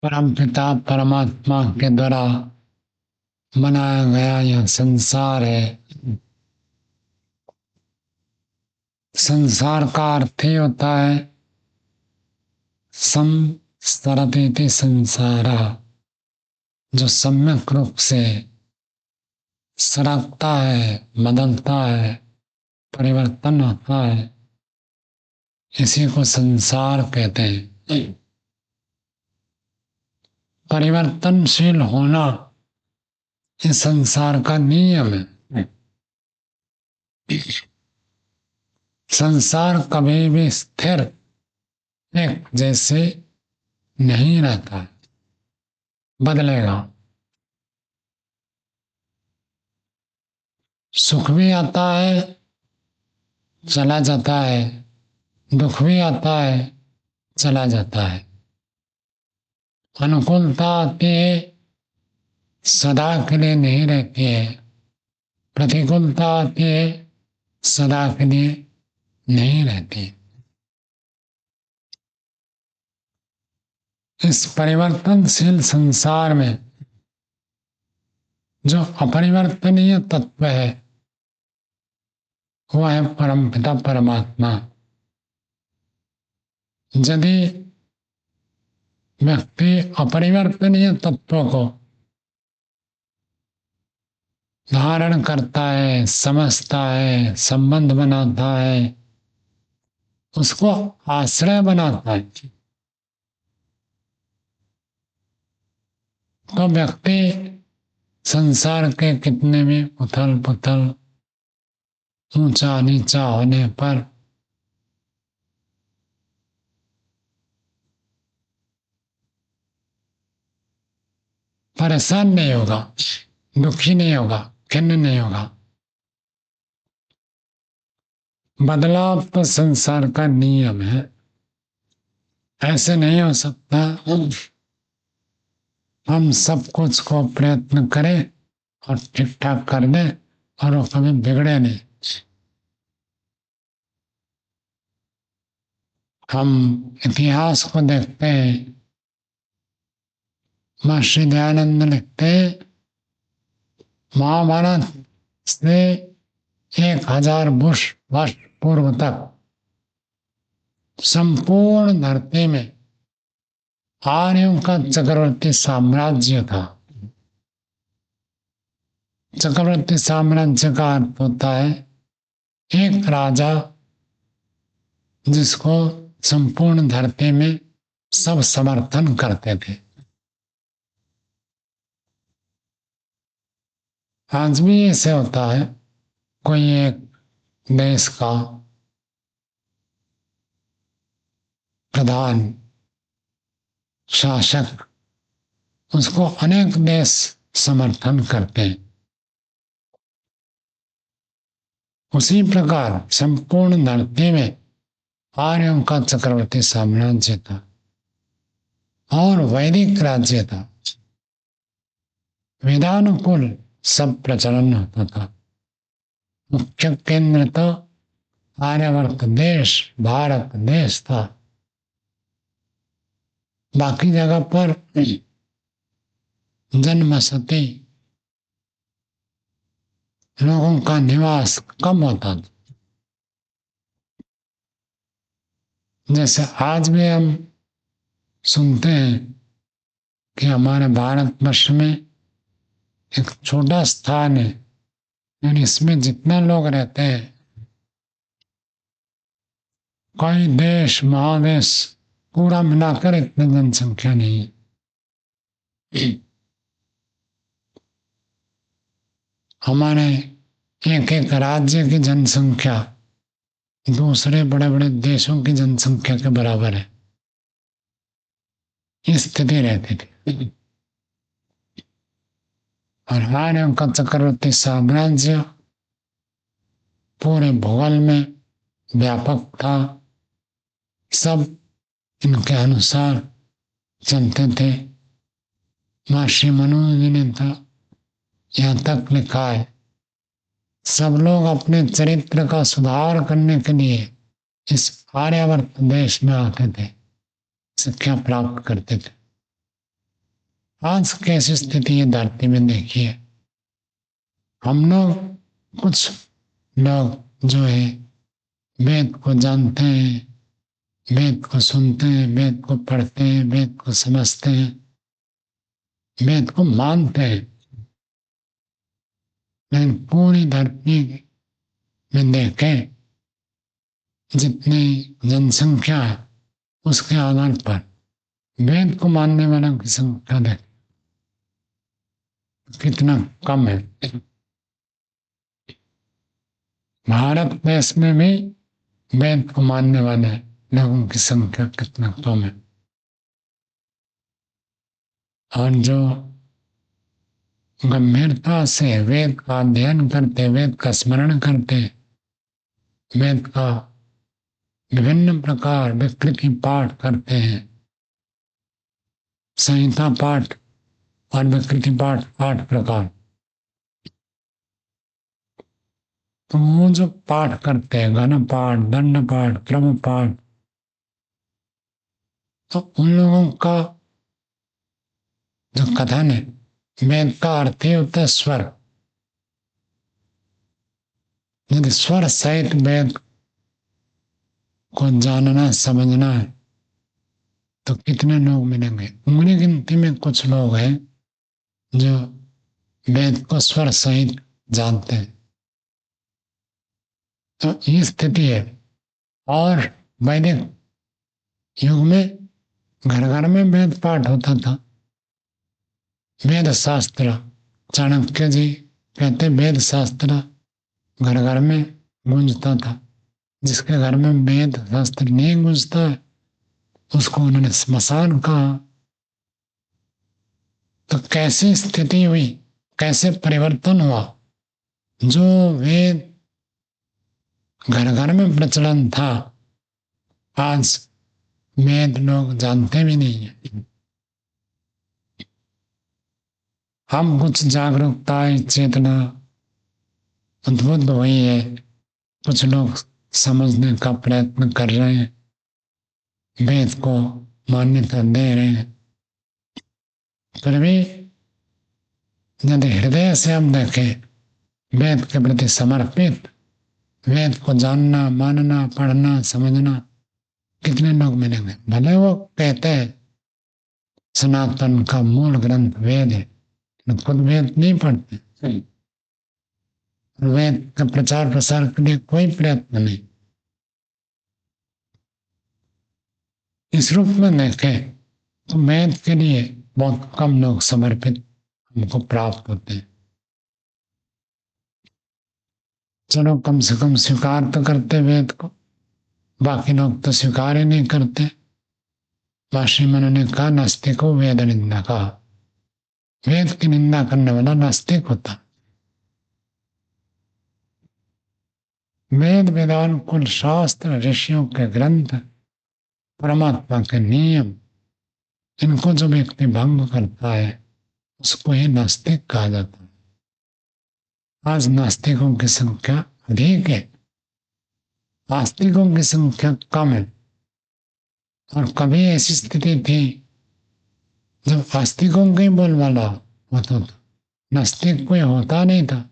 परमपिता परमात्मा के द्वारा बनाया गया यह संसार है। संसार का अर्थ ही होता है संसरति संसारा, जो सम्यक रूप से सरकता है, बदलता है, परिवर्तन होता है, इसी को संसार कहते हैं। परिवर्तनशील होना इस संसार का नियम है। संसार कभी भी स्थिर एक जैसे नहीं रहता है, बदलेगा। सुख भी आता है, चला जाता है, दुख भी आता है, चला जाता है। अनुकूलता आती है, सदा के लिए नहीं रहती है। प्रतिकूलता आती है, सदा के लिए नहीं रहती। इस परिवर्तनशील संसार में जो अपरिवर्तनीय तत्व है वह है परमपिता परमात्मा। यदि व्यक्ति अपरिवर्तनीय तत्वों को धारण करता है, समझता है, संबंध बनाता है, उसको आश्रय बनाता है, तो व्यक्ति संसार के कितने भी उथल पुथल, ऊंचा नीचा होने पर परेशान नहीं होगा, दुखी नहीं होगा, खिन्न नहीं होगा। बदलाव तो संसार का नियम है, ऐसे नहीं हो सकता हम सब कुछ को प्रयत्न करें और ठीक ठाक कर दें और वो कभी बिगड़े नहीं। हम इतिहास को देखते हैं, महर्षि दयानंद लिखते हैं, महाभारत से 1000 वर्ष पूर्व तक संपूर्ण धरती में आर्यों का चक्रवर्ती साम्राज्य था। चक्रवर्ती साम्राज्य का अर्थ होता है एक राजा जिसको संपूर्ण धरती में सब समर्थन करते थे। आज भी ऐसे होता है, कोई एक देश का प्रधान शासक, उसको अनेक देश समर्थन करते हैं। उसी प्रकार संपूर्ण धरती में आर्यों का चक्रवर्ती साम्राज्य था और वैदिक राज्य था। वेदानुकूल सब प्रचलन होता था। मुख्य केंद्र तो आर्यवर्त देश, भारत देश था। बाकी जगह पर जनबसती, लोगों का निवास कम होता था। जैसे आज भी हम सुनते हैं कि हमारे भारतवर्ष में एक छोटा स्थान है, यानी इसमें जितना लोग रहते हैं, कोई देश महादेश पूरा मिलाकर इतनी जनसंख्या नहीं है। हमारे एक एक राज्य की जनसंख्या दूसरे बड़े बड़े देशों की जनसंख्या के बराबर है। इस स्थिति रहती थी। और आर्यों का चक्रवर्ती साम्राज्य पूरे भूगोल में व्यापक था। सब इनके अनुसार चलते थे। महर्षि मनु जी ने तो यहाँ तक लिखा है, सब लोग अपने चरित्र का सुधार करने के लिए इस आर्यावर्त देश में आते थे, शिक्षा प्राप्त करते थे। आज कैसी स्थिति है धरती में देखिए। हम लोग, कुछ लोग जो है वेद को जानते हैं, वेद को सुनते हैं, वेद को पढ़ते हैं, वेद को समझते हैं, वेद को मानते हैं, लेकिन पूरी धरती में देखें जितनी जनसंख्या है उसके आधार पर वेद को मानने वालों की संख्या देखें कितना कम है। भारत देश में भी वेद को मानने वाले लोगों की संख्या कितना कम है। और जो गंभीरता से वेद का अध्ययन करते, वेद का स्मरण करते, वेद का विभिन्न प्रकार विकृति पाठ करते हैं, संहिता पाठ और विकृति पाठ 8 प्रकार, तो वो जो पाठ करते हैं, घन पाठ, दंड पाठ, क्रम पाठ, तो उन लोगों का जो कथन है, वेद का अर्थ ही होता है स्वर। यदि स्वर सहित वेद को जानना समझना है तो कितने लोग मिलेंगे। उंगली गिनती में कुछ लोग हैं जो वेद को स्वर सहित जानते हैं। तो ये स्थिति है। और वैदिक युग में घर घर में वेद पाठ होता था। वेद शास्त्र, चाणक्य जी कहते वेद शास्त्र घर घर में गूंजता था। जिसके घर में वेद शास्त्र नहीं गूंजता है उसको उन्होंने स्मशान कहा। तो कैसी स्थिति हुई, कैसे परिवर्तन हुआ। जो वेद घर घर में प्रचलन था आज वेद लोग जानते भी नहीं है। हम कुछ जागरूकता चेतना उद्बुद्ध हुई है, कुछ लोग समझने का प्रयत्न कर रहे हैं, वेद को मान्यता दे रहे हैं। फिर भी यदि हृदय से हम देखें, वेद के प्रति समर्पित, वेद को जानना, मानना, पढ़ना, समझना, कितने लोग मिलेंगे। भले वो कहते हैं सनातन का मूल ग्रंथ वेद है, खुद वेद नहीं पढ़ते, वेद का प्रचार प्रसार के लिए कोई प्रयत्न नहीं। इस रूप में देखें तो वेद के लिए बहुत कम लोग समर्पित हमको प्राप्त होते हैं। चलो कम से कम स्वीकार तो करते वेद को, बाकी लोग तो स्वीकार ही नहीं करते। महर्षि मनु ने कहा नास्तिको वेद निंदा का, वेद की निंदा करने वाला नास्तिक होता। वेद वेदांत कुल शास्त्र ऋषियों के ग्रंथ परमात्मा के नियम, इनको जो व्यक्ति भंग करता है उसको ही नास्तिक कहा जाता है। आज नास्तिकों की संख्या अधिक है, आस्तिकों की संख्या कम है। और कभी ऐसी स्थिति थी जब आस्तिकों का ही बोलबाला होता था, नास्तिक कोई होता नहीं था।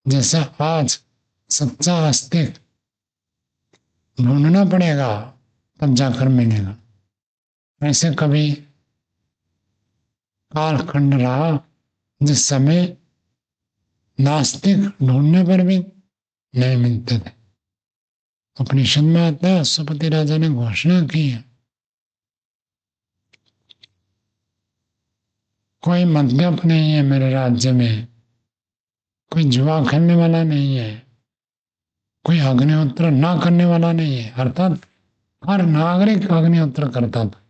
जैसा आज सच्चा आस्तिक ढूंढना पड़ेगा तब जाकर मिलेगा, ऐसे कभी कालखंड रहा जिस समय नास्तिक ढूंढने पर भी नहीं मिलते थे। उपनिषद में आता है, अश्वपति राजा ने घोषणा की है, कोई मद्यप नहीं है मेरे राज्य में, कोई जुआ खेलने वाला नहीं है, कोई अग्निहोत्र ना करने वाला नहीं है। अर्थात हर नागरिक अग्निहोत्र करता था।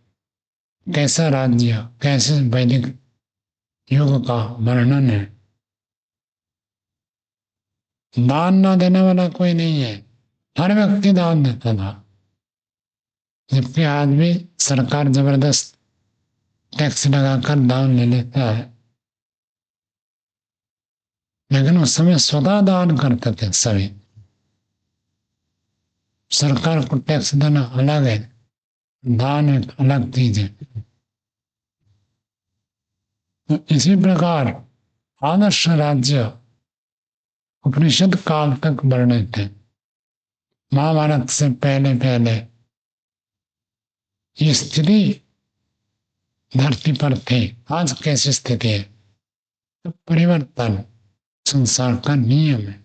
कैसा राज्य, कैसे वैदिक युग का वर्णन है। दान ना देने वाला कोई नहीं है, हर व्यक्ति दान देता था। जबकि आज भी सरकार जबरदस्त टैक्स लगाकर दान ले लेता है, लेकिन उस समय स्वतः दान करते थे सभी। सरकार को टैक्स देना अलग है, दान एक अलग चीज है। तो इसी प्रकार आदर्श राज्य उपनिषद काल तक वर्णित है। महाभारत से पहले पहले ये स्थिति धरती पर थे। आज कैसी स्थिति है? तो परिवर्तन संसार का नियम है।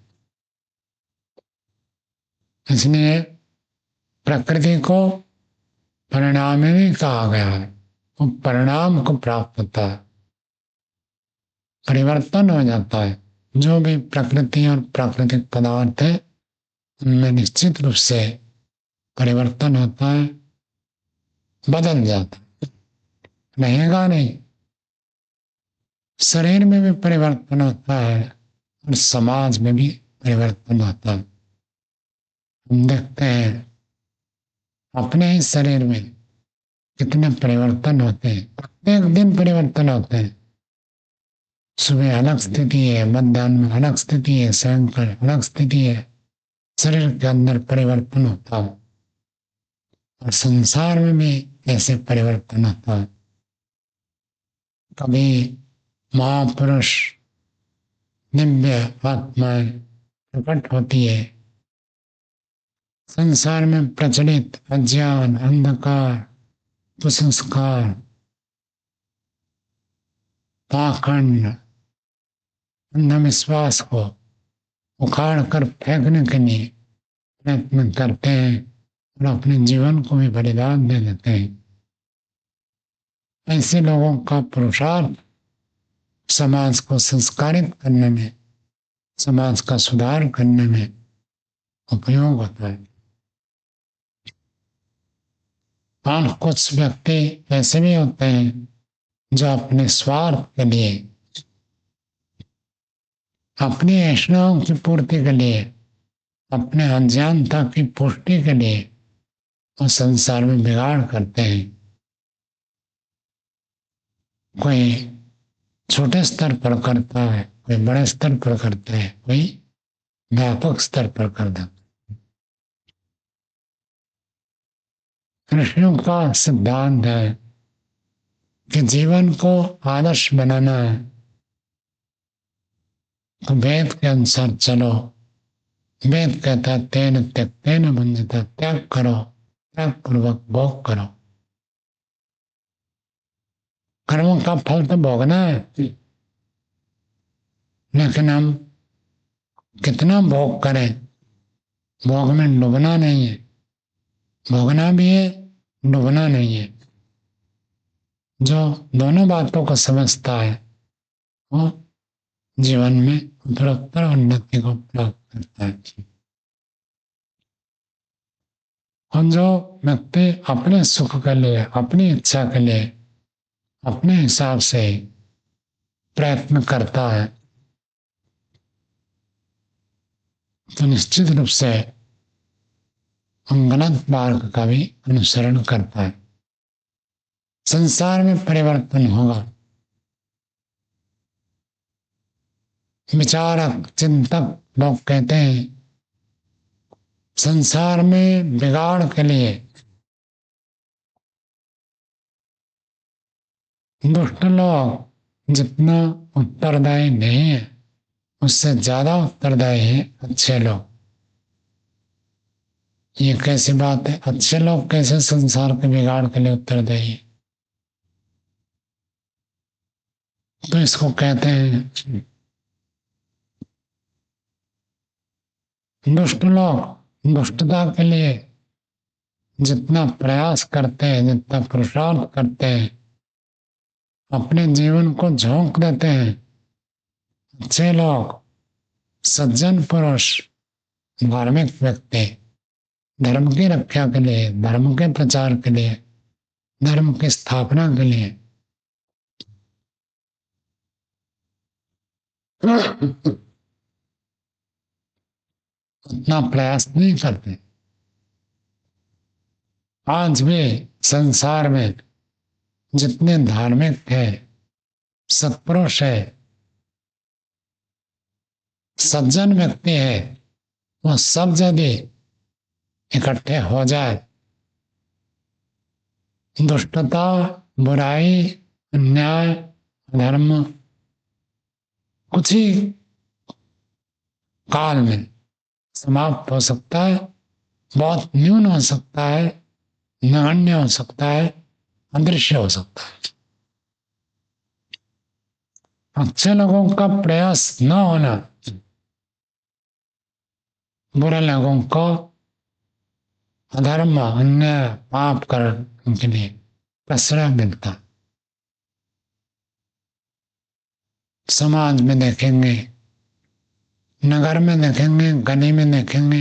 इसलिए प्रकृति को परिणाम भी कहा गया है। वो परिणाम को प्राप्त होता है, परिवर्तन हो जाता है। जो भी प्रकृति और प्राकृतिक पदार्थ है उनमें निश्चित रूप से परिवर्तन होता है, बदल जाता है, रहेगा नहीं। शरीर में भी परिवर्तन होता है और समाज में भी परिवर्तन होता है। हम देखते हैं अपने ही शरीर में कितने परिवर्तन होते हैं, प्रत्येक दिन परिवर्तन होते हैं। सुबह अलग स्थिति है, मध्याह्न में अलग स्थिति है, सायंकाल अलग स्थिति है। शरीर के अंदर परिवर्तन होता है और संसार में भी ऐसे परिवर्तन होता है। कभी महापुरुष दिव्य आत्माएं प्रकट होती है। संसार में प्रचलित अज्ञान, अंधकार, कुसंस्कार, पाखंड, अंधविश्वास को उखाड़ कर फेंकने के लिए प्रयत्न करते हैं और अपने जीवन को भी बलिदान दे देते हैं। ऐसे लोगों का पुरुषार्थ समाज को संस्कारित करने में, समाज का सुधार करने में उपयोग होता है। और कुछ व्यक्ति ऐसे भी होते हैं जो अपने स्वार्थ के लिए, अपनी ऐषणाओं की पूर्ति के लिए, अपने अज्ञानता की पुष्टि के लिए वो संसार में बिगाड़ करते हैं। कोई छोटे स्तर पर करता है, कोई बड़े स्तर पर करता है, कोई व्यापक स्तर पर करता है। ऋषियों का सिद्धांत है कि जीवन को आदर्श बनाना है तो वेद के अनुसार चलो। वेद कहता है तेन त्यक्तेन भुंजते, त्याग करो, त्याग पूर्वक भोग करो। कर्मों का फल तो भोगना है, लेकिन हम कितना भोग करें, भोग में डूबना नहीं है। भोगना भी है, डूबना नहीं है। जो दोनों बातों को समझता है वो जीवन में उत्तरोत्तर उन्नति को प्राप्त करता है। और जो व्यक्ति अपने सुख के लिए, अपनी इच्छा के लिए, अपने हिसाब से प्रयत्न करता है तो निश्चित रूप से गलत मार्ग का भी अनुसरण करता है। संसार में परिवर्तन होगा। विचारक, चिंतक लोग कहते हैं संसार में बिगाड़ के लिए दुष्ट लोग जितना उत्तरदायी नहीं है उससे ज्यादा उत्तरदायी है अच्छे लोग। ये कैसी बात है? अच्छे लोग कैसे संसार के बिगाड़ के लिए उत्तरदायी है? तो इसको कहते हैं दुष्ट लोग दुष्टता के लिए जितना प्रयास करते हैं, जितना पुरुषार्थ करते हैं, अपने जीवन को झोंक देते हैं। अच्छे लोग, सज्जन पुरुष, धार्मिक व्यक्ति धर्म की रक्षा के लिए, धर्म के प्रचार के लिए, धर्म की स्थापना के लिए उतना प्रयास नहीं करते। आज भी संसार में जितने धार्मिक है, सत्पुरुष है, सज्जन व्यक्ति है, वो सब यदि इकट्ठे हो जाए, दुष्टता, बुराई, अन्याय धर्म कुछ ही काल में समाप्त हो सकता है, बहुत न्यून हो सकता है, नगण्य हो सकता है, अदृश्य हो सकता है। अच्छे लोगों का प्रयास न होना बुरे लोगों को अधर्म, अन्याय, पाप करने के लिए प्रश्रय मिलता। समाज में देखेंगे, नगर में देखेंगे, गली में देखेंगे,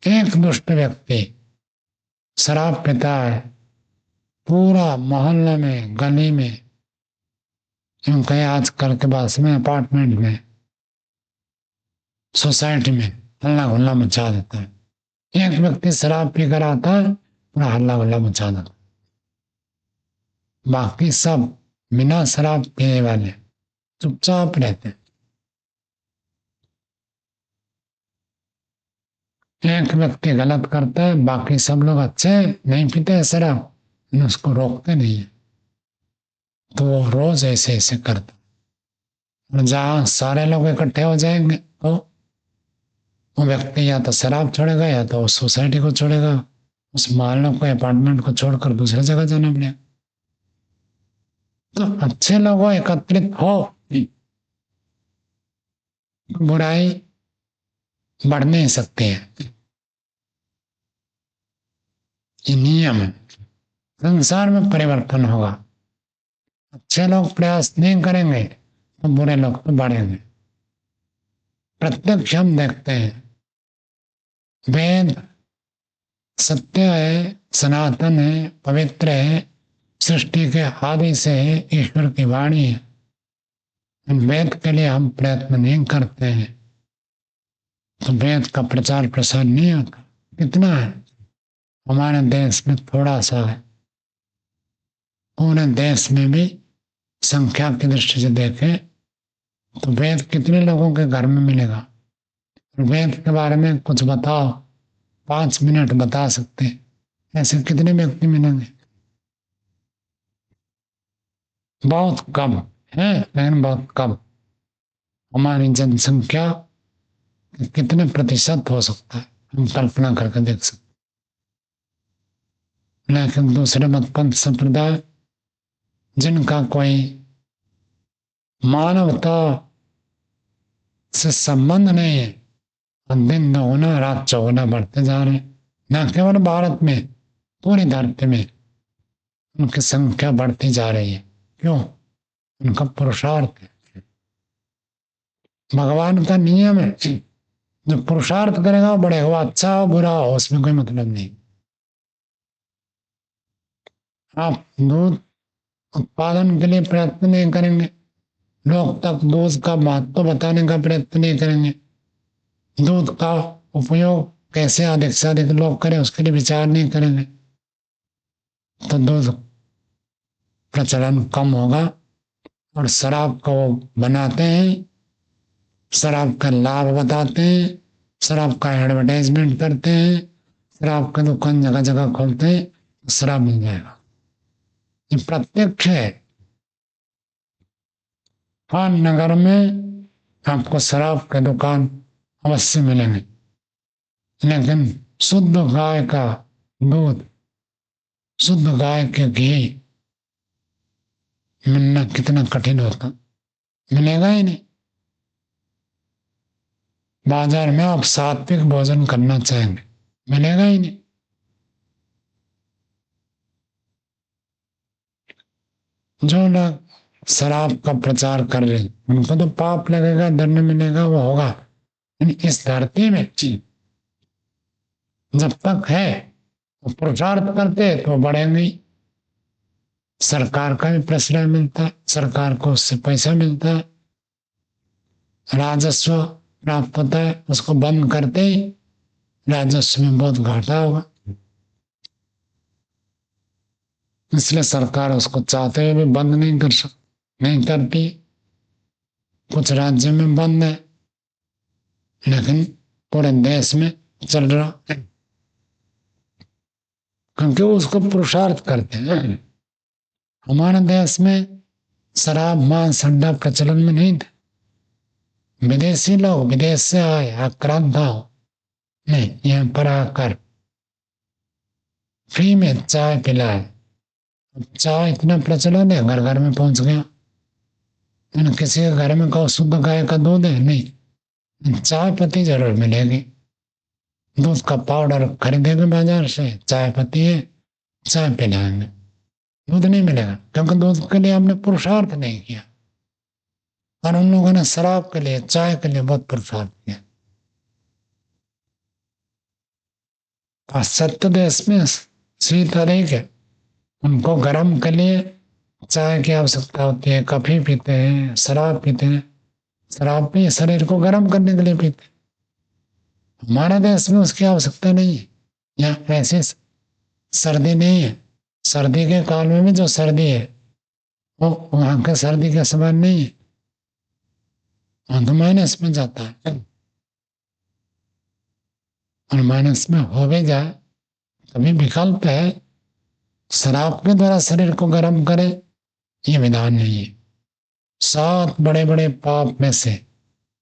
एक दुष्ट व्यक्ति शराब पीता है, पूरा मोहल्ले में, गली में, कहीं आजकल के पास में, अपार्टमेंट में, सोसाइटी में हल्ला गुल्ला मचा देता है। एक व्यक्ति शराब पी कर आता है, पूरा हल्ला गुल्ला मचा देता है। बाकी सब बिना शराब पीने वाले चुपचाप रहते हैं। एक व्यक्ति गलत करता है, बाकी सब लोग अच्छे नहीं पीते शराब, उसको रोकते नहीं है, तो वो रोज ऐसे ऐसे करता। और जहां सारे लोग इकट्ठे हो जाएंगे तो वो व्यक्ति या तो शराब छोड़ेगा या तो उस सोसाइटी को छोड़ेगा, उस मोहल्ले को, अपार्टमेंट को छोड़कर दूसरी जगह जाना पड़ेगा। तो अच्छे लोग एकत्रित हो, बुराई बढ़ नहीं सकती है। ये नियम है। संसार में परिवर्तन होगा। अच्छे लोग प्रयास नहीं करेंगे तो बुरे लोग तो बढ़ेंगे। प्रत्यक्ष हम देखते हैं, वेद सत्य है, सनातन है, पवित्र है, सृष्टि के आदि से है, ईश्वर की वाणी है। वेद के लिए हम प्रयत्न नहीं करते हैं तो वेद का प्रचार प्रसार नहीं होता। कितना है हमारे देश में, थोड़ा सा है। पूरे देश में भी संख्या की दृष्टि से देखें तो वेद कितने लोगों के घर में मिलेगा। वेद के बारे में कुछ बताओ, 5 मिनट बता सकते, ऐसे कितने व्यक्ति मिलेंगे? बहुत कम है, लेकिन बहुत कम। हमारी जनसंख्या कितने प्रतिशत हो सकता है हम कल्पना करके देख सकते। लेकिन दूसरे मतपंथ संप्रदाय जिनका कोई मानवता से संबंध नहीं है, दिन दोगुना रात चौगुना बढ़ते जा रहे हैं। न केवल भारत में, पूरी धरती में उनकी संख्या बढ़ती जा रही है। क्यों? उनका पुरुषार्थ है। भगवान का नियम है, जो पुरुषार्थ करेगा वो बढ़ेगा, वो अच्छा हो बुरा हो उसमें कोई मतलब नहीं। आप दूध उत्पादन के लिए प्रयत्न नहीं करेंगे, लोग तक दूध का महत्व बताने का प्रयत्न नहीं करेंगे, दूध का उपयोग कैसे अधिक से अधिक लोग करें उसके लिए विचार नहीं करेंगे, तो दूध प्रचलन कम होगा। और शराब को बनाते हैं, शराब का लाभ बताते हैं, शराब का एडवर्टाइजमेंट करते हैं, शराब का दुकान जगह जगह खोलते हैं, तो शराब मिल जाएगा। ये प्रत्यक्ष है। हाँ, नगर में आपको शराब की दुकान अवश्य मिलेंगे, लेकिन शुद्ध गाय का दूध, शुद्ध गाय के घी मिलना कितना कठिन होता, मिलेगा ही नहीं। बाजार में आप सात्विक भोजन करना चाहेंगे, मिलेगा ही नहीं। जो लोग शराब का प्रचार कर रहे हैं उनको तो पाप लगेगा, दंड मिलेगा, वो होगा। इस धरती में जब तक है तो पुरुषार्थ करते तो बढ़ेंगे ही। सरकार का भी प्रश्रय मिलता है, सरकार को उससे पैसा मिलता है, राजस्व प्राप्त होता है। उसको बंद करते ही राजस्व में बहुत घाटा होगा, इसलिए सरकार उसको चाहते हुए भी बंद नहीं कर सकती, नहीं करती। कुछ राज्यों में बंद है, लेकिन पूरे देश में चल रहा है, क्योंकि उसको पुरुषार्थ करते हैं। हमारे देश में शराब मांस अंडा प्रचलन में नहीं था। विदेशी लोग विदेश से आए, आक्रांत हो, नहीं, यहाँ पर आकर फ्री में चाय पिलाए। चाय इतना प्रचलन है, घर घर में पहुंच गया। किसी के घर में कहो शुद्ध गाय का दूध है, नहीं, चाय पत्ती जरूर मिलेगी। दूध का पाउडर खरीदेंगे बाजार से, चाय पत्ती है, चाय पिलाएंगे, दूध नहीं मिलेगा, क्योंकि दूध के लिए हमने पुरुषार्थ नहीं किया। और उन लोगों ने शराब के लिए, चाय के लिए बहुत पुरुषार्थ किया। पाश्चात्य देश में शीत अधिक है, उनको गर्म के लिए चाय की आवश्यकता होती है, कॉफी पीते हैं, शराब पीते हैं। शराब भी शरीर को गर्म करने के लिए पीते हैं। हमारे देश में उसकी आवश्यकता नहीं है। यहाँ ऐसे सर्दी नहीं है। सर्दी के काल में भी जो सर्दी है वो वहां के सर्दी के समान नहीं है, वहां तो माइनस में जाता है। और माइनस में हो भी जाए तभी विकल्प है, शराब के द्वारा शरीर को गर्म करे, ये विधान नहीं है। 7 बड़े बड़े पाप में से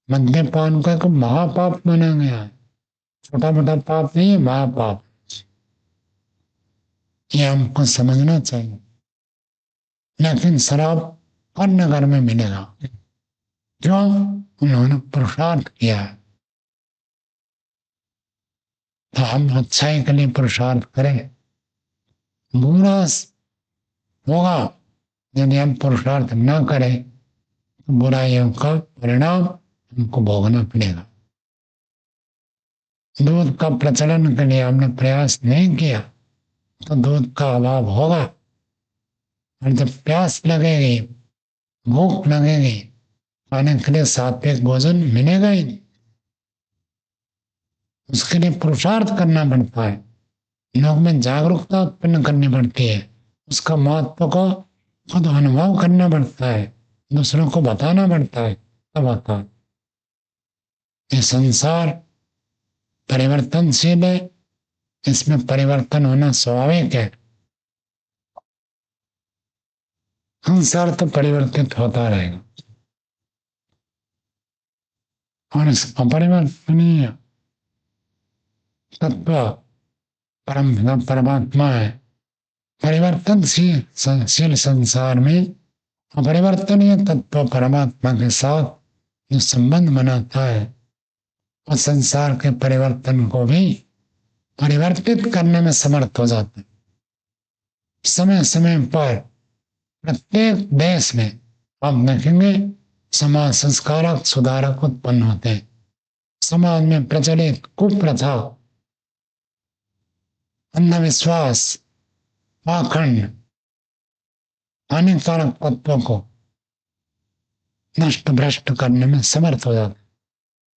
मद्यपान का एक महापाप माना गया है। छोटा मोटा पाप नहीं है, महापाप। ये हमको समझना चाहिए। लेकिन शराब हर नगर में मिलेगा, क्यों? उन्होंने पुरुषार्थ किया है। तो हम अच्छाई के लिए पुरुषार्थ करें। बुरा होगा यदि हम पुरुषार्थ न करें, तो बुराइयों का परिणाम हमको भोगना पड़ेगा। दूध का प्रचलन के लिए हमने प्रयास नहीं किया तो दूध का अभाव होगा। और जब प्यास लगेगी, भूख लगेगी, खाने के लिए सात्विक भोजन मिलेगा ही नहीं। उसके लिए पुरुषार्थ करना पड़ता है, लोग में जागरूकता उत्पन्न करनी पड़ती है, उसका महत्व को खुद अनुभव करना पड़ता है, दूसरों को बताना पड़ता है, तब आता है। ये संसार परिवर्तनशील है, इसमें परिवर्तन होना स्वाभाविक है। संसार तो परिवर्तित होता रहेगा, और इस अपरिवर्तनीय तत्व परम परमात्मा है। परिवर्तनशील संसार में अपरिवर्तनीय तत्व परमात्मा के साथ जो संबंध बनाता है, वो संसार के परिवर्तन को भी परिवर्तित करने में समर्थ हो जाता है। समय समय पर प्रत्येक देश में आप देखेंगे समाज संस्कारक सुधारक उत्पन्न होते हैं। समाज में प्रचलित कुप्रथा, अंधविश्वास, पाखंड, हानिकारक तत्वों को नष्ट भ्रष्ट करने में समर्थ हो जाते हैं।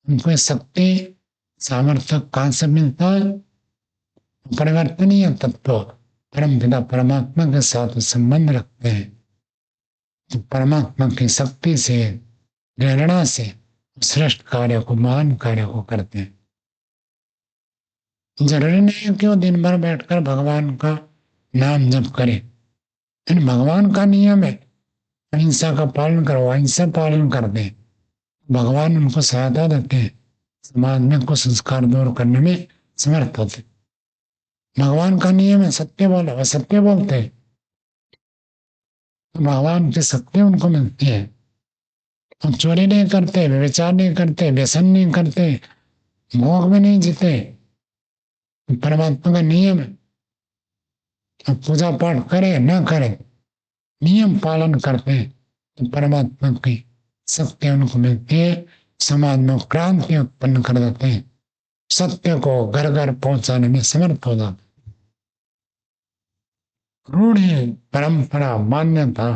उनको शक्ति सामर्थ्य कहां से मिलता है? परिवर्तनीय तत्व परम पिता परमात्मा के साथ संबंध रखते हैं, तो परमात्मा की शक्ति से, प्रेरणा से श्रेष्ठ कार्य को, महान कार्य को करते हैं। जरूरी नहीं है कि वो दिन भर बैठकर भगवान का नाम जप करे, लेकिन भगवान का नियम है अहिंसा का पालन करो, अहिंसा पालन कर दे, भगवान उनको सहायता देते हैं, समाज में कुछ संस्कार दूर करने में समर्थ होते। भगवान का नियम है सत्य बोलो, असत्य बोलते हैं तो भगवान की शक्ति उनको मिलती है। हम चोरी नहीं करते, व्यभिचार नहीं करते, व्यसन नहीं करते, भोग में नहीं जीते, परमात्मा का नियम है। अब पूजा पाठ करे ना करे, नियम पालन करते हैं तो परमात्मा की शक्ति उनको मिलती है, समाज में क्रांति उत्पन्न कर देते हैं, सत्य को घर घर पहुंचाने में समर्थ हो जाते। रूढ़ी परंपरा मान्यता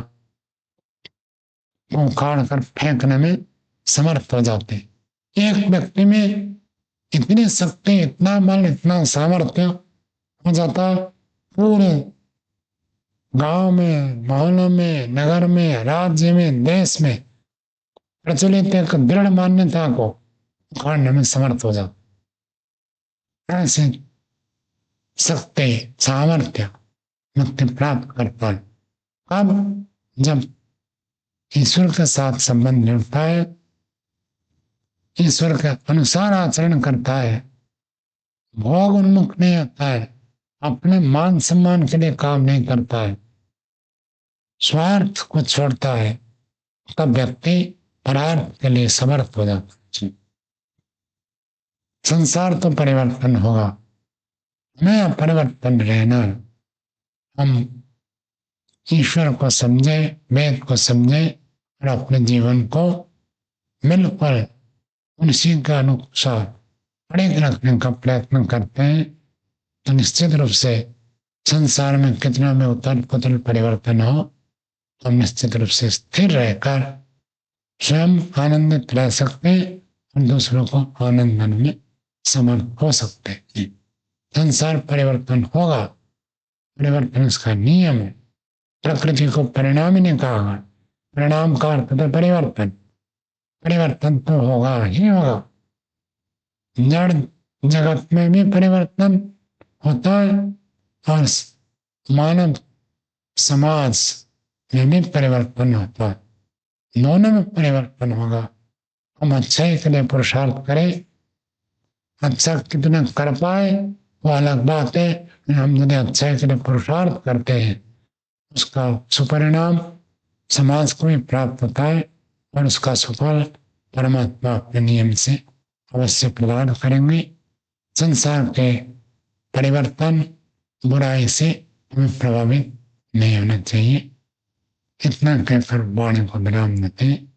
को उखाड़ कर फेंकने में समर्थ हो जाते। एक व्यक्ति में इतनी शक्ति, इतना बल, इतना सामर्थ्य हो जाता, पूरे गांव में, मोहल्लों में, नगर में, राज्य में, देश में प्रचलित एक दृढ़ मान्यता को उखाड़ने में समर्थ हो जाता। ऐसे शक्ति सामर्थ्य मुक्ति प्राप्त करता है। अब जब ईश्वर के साथ संबंध जुड़ता है, ईश्वर के अनुसार आचरण करता है, भोग उन्मुख नहीं होता है, अपने मान सम्मान के लिए काम नहीं करता है, स्वार्थ को छोड़ता है, तब व्यक्ति परार्थ के लिए समर्थ हो जाता है। संसार तो परिवर्तन होगा, हमें अपरिवर्तन रहना है। हम ईश्वर को समझे, वेद को समझे और अपने जीवन को मिलकर उसी के अनुसार पढ़े रखने का प्रयत्न करते हैं, तो निश्चित रूप से संसार में कितना भी उथल पुथल परिवर्तन हो, हम निश्चित रूप से स्थिर रहकर स्वयं आनंदित रह सकते हैं और दूसरों को आनंद देने में समर्थ हो सकते हैं। संसार परिवर्तन होगा, परिवर्तन इसका नियम है। प्रकृति को परिणाम ही नहीं कहा, परिणाम का अर्थ तो परिवर्तन, परिवर्तन तो होगा ही होगा। जड़ जगत में भी परिवर्तन होता है और मानव समाज में भी परिवर्तन होता है, दोनों में परिवर्तन होगा। हम अच्छाई के लिए पुरुषार्थ करें, अच्छा कितना कर पाए वो अलग बात है, हम यदि अच्छाई के लिए पुरुषार्थ करते हैं उसका सुपरिणाम समाज को भी प्राप्त होता है और उसका सुफल परमात्मा अपने नियम से अवश्य प्रदान करेंगे। संसार के परिवर्तन बुराई से हमें प्रभावित नहीं होना चाहिए। इतना कहकर वाणी को विराम देते हैं।